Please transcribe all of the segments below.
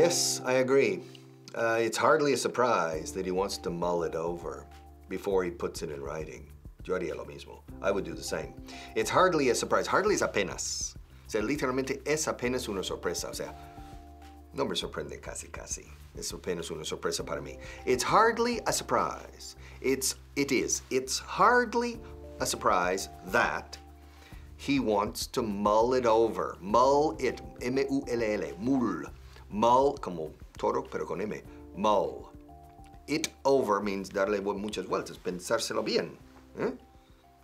Yes, I agree. It's hardly a surprise that he wants to mull it over before he puts it in writing. Yo haría lo mismo. I would do the same. It's hardly a surprise. Hardly es apenas. O sea, literalmente es apenas una sorpresa. O sea, no me sorprende casi. Es apenas una sorpresa para mí. It's hardly a surprise. It's hardly a surprise that he wants to mull it over. Mull it. M-U-L-L. Mull. Mull, como toro, pero con M. Mull. It over means darle muchas vueltas, pensárselo bien.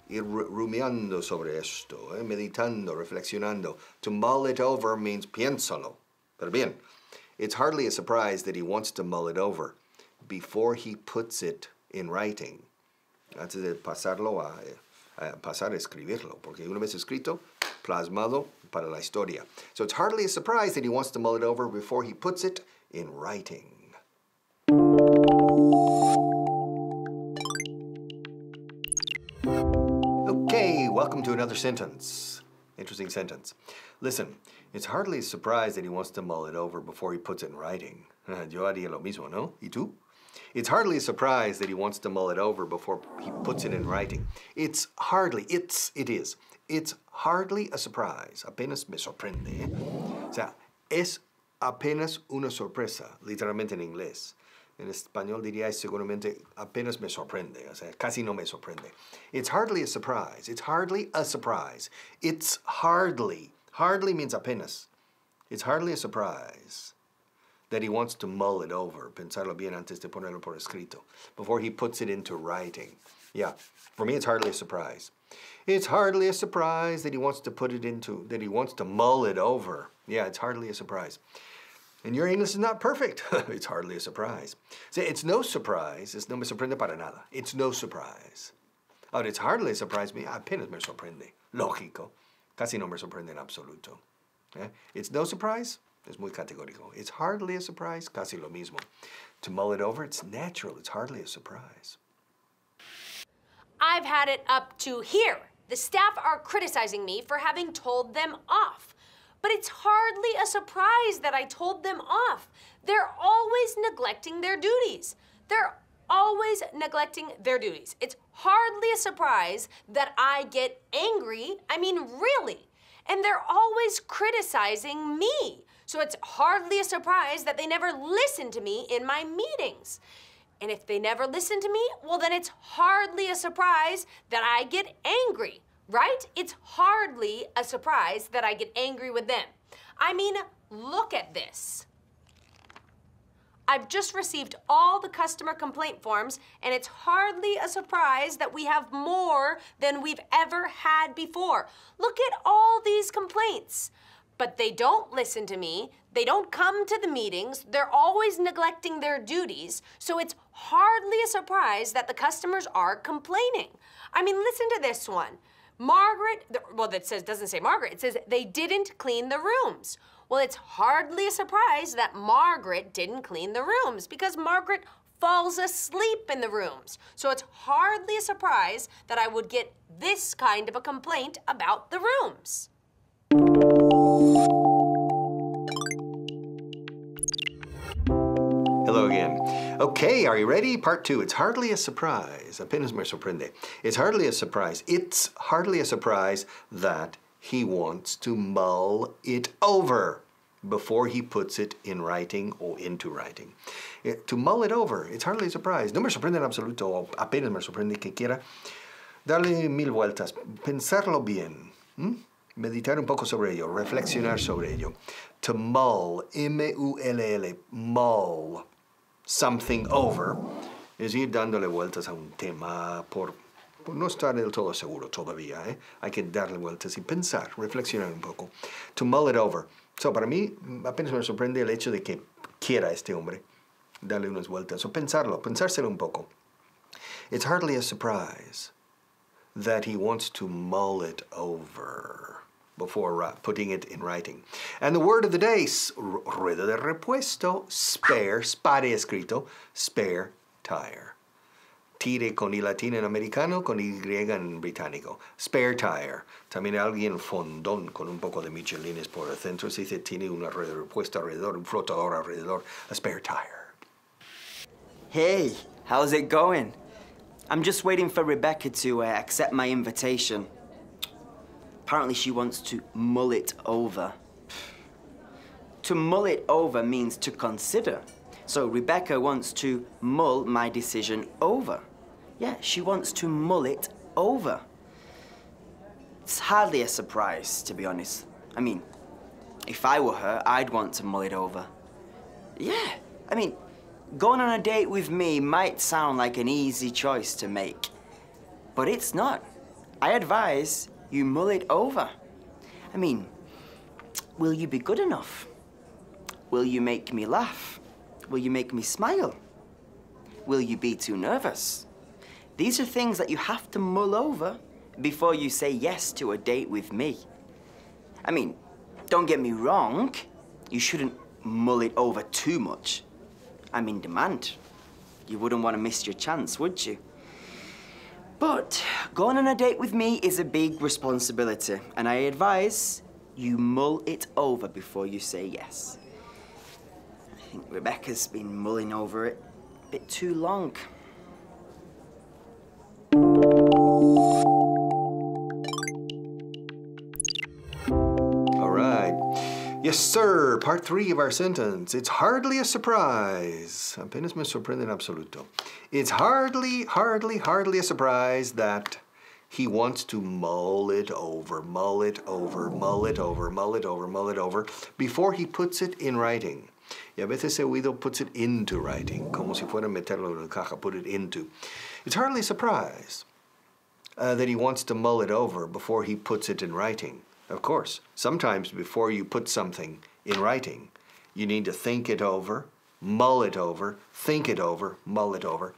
Ir rumiando sobre esto, meditando, reflexionando. To mull it over means piénsalo. Pero bien, it's hardly a surprise that he wants to mull it over before he puts it in writing. Antes de pasarlo pasar a escribirlo, porque una vez escrito, plasmado para la historia. So it's hardly a surprise that he wants to mull it over before he puts it in writing. Okay, welcome to another sentence. Interesting sentence. Listen, it's hardly a surprise that he wants to mull it over before he puts it in writing. Yo haría lo mismo, ¿no? ¿Y tú? It's hardly a surprise that he wants to mull it over before he puts it in writing. It is. It's hardly a surprise. Apenas me sorprende. O sea, es apenas una sorpresa, literalmente en inglés. En español diría seguramente apenas me sorprende. O sea, casi no me sorprende. It's hardly a surprise. It's hardly a surprise. It's hardly. Hardly means apenas. It's hardly a surprise that he wants to mull it over, pensarlo bien antes de ponerlo por escrito, before he puts it into writing. Yeah, for me it's hardly a surprise. It's hardly a surprise that he wants to mull it over. Yeah, it's hardly a surprise. And your English is not perfect. It's hardly a surprise. See, it's no surprise. Es no me sorprende para nada. It's no surprise. Ahora, it's hardly a surprise. Apenas me sorprende. Lógico. Casi no me sorprende en absoluto. It's no surprise. Es muy categórico. It's hardly a surprise. Casi lo mismo. To mull it over, it's natural. It's hardly a surprise. I've had it up to here. The staff are criticizing me for having told them off. But it's hardly a surprise that I told them off. They're always neglecting their duties. It's hardly a surprise that I get angry. I mean, really. And they're always criticizing me. So it's hardly a surprise that they never listen to me in my meetings. And if they never listen to me, well, then it's hardly a surprise that I get angry, right? It's hardly a surprise that I get angry with them. I mean, look at this. I've just received all the customer complaint forms, and it's hardly a surprise that we have more than we've ever had before. Look at all these complaints. But they don't listen to me, they don't come to the meetings, they're always neglecting their duties, so it's hardly a surprise that the customers are complaining. I mean, listen to this one. Margaret, well, that doesn't say Margaret, it says they didn't clean the rooms. Well, it's hardly a surprise that Margaret didn't clean the rooms because Margaret falls asleep in the rooms. So it's hardly a surprise that I would get this kind of a complaint about the rooms. Hello again. Okay, are you ready? Part 2. It's hardly a surprise. Apenas me sorprende. It's hardly a surprise. It's hardly a surprise that he wants to mull it over before he puts it in writing or into writing. To mull it over, it's hardly a surprise. No me sorprende en absoluto, o apenas me sorprende que quiera darle mil vueltas, pensarlo bien. Meditar un poco sobre ello, reflexionar sobre ello. To mull, M-U-L-L, mull something over, es ir dándole vueltas a un tema por no estar del todo seguro todavía. Hay que darle vueltas y pensar, reflexionar un poco. To mull it over. So, para mí, apenas me sorprende el hecho de que quiera este hombre darle unas vueltas o pensárselo un poco. It's hardly a surprise that he wants to mull it over before putting it in writing. And the word of the day, rueda de repuesto, spare, spare escrito, spare tire. tire con I latino en americano, con Y en británico. Spare tire. También alguien fondón con un poco de michelines por el centro. Se dice tiene un repuesto alrededor, un flotador alrededor. A spare tire. Hey, how's it going? I'm just waiting for Rebecca to accept my invitation. Apparently she wants to mull it over. To mull it over means to consider. So Rebecca wants to mull my decision over. Yeah, she wants to mull it over. It's hardly a surprise, to be honest. I mean, if I were her, I'd want to mull it over. Yeah, I mean, going on a date with me might sound like an easy choice to make, but it's not. I advise you mull it over. I mean, will you be good enough? Will you make me laugh? Will you make me smile? Will you be too nervous? These are things that you have to mull over before you say yes to a date with me. I mean, don't get me wrong, you shouldn't mull it over too much. I'm in demand. You wouldn't want to miss your chance, would you? But going on a date with me is a big responsibility, and I advise you mull it over before you say yes. I think Rebecca's been mulling over it a bit too long. All right. Yes, sir. Part 3 of our sentence. It's hardly a surprise. Apenas me sorprende en absoluto. It's hardly a surprise that he wants to mull it over before he puts it in writing. Y a veces he oído puts it into writing, como si fuera meterlo en la caja, put it into. It's hardly a surprise that he wants to mull it over before he puts it in writing. Of course, sometimes before you put something in writing, you need to think it over, mull it over, think it over, mull it over.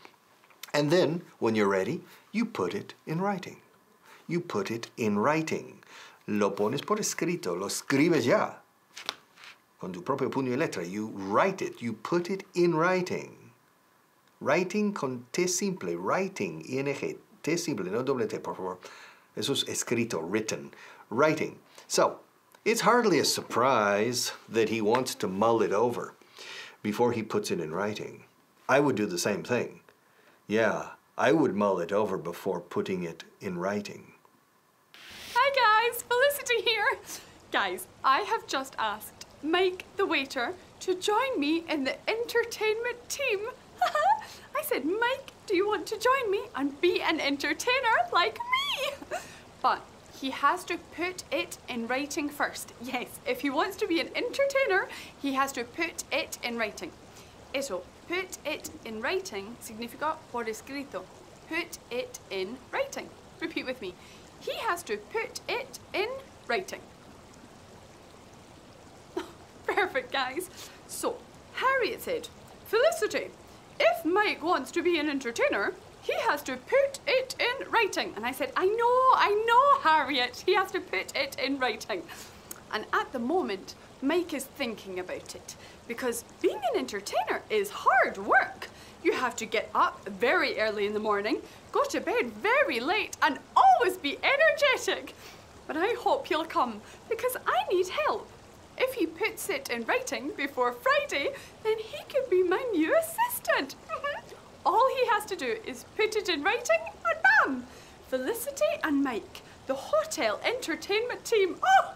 And then, when you're ready, you put it in writing. You put it in writing. Lo pones por escrito, lo escribes ya. Con tu propio puño y letra. You write it, you put it in writing. Writing con T simple, writing, ING, T simple, no doble T, por favor. Eso es escrito, written, writing. So, it's hardly a surprise that he wants to mull it over before he puts it in writing. I would do the same thing. Yeah, I would mull it over before putting it in writing. Hi guys, Felicity here. Guys, I have just asked Mike the waiter to join me in the entertainment team. I said, Mike, do you want to join me and be an entertainer like me? But he has to put it in writing first. Yes, if he wants to be an entertainer, he has to put it in writing. Eso, put it in writing significa por escrito. Put it in writing. Repeat with me. He has to put it in writing. Perfect, guys. So, Harriet said, Felicity, if Mike wants to be an entertainer, he has to put it in writing. And I said, I know, Harriet. He has to put it in writing. And at the moment, Mike is thinking about it. Because being an entertainer is hard work. You have to get up very early in the morning, go to bed very late, and always be energetic. But I hope he'll come, because I need help. If he puts it in writing before Friday, then he could be my new assistant. All he has to do is put it in writing, and bam! Felicity and Mike, the hotel entertainment team. Oh,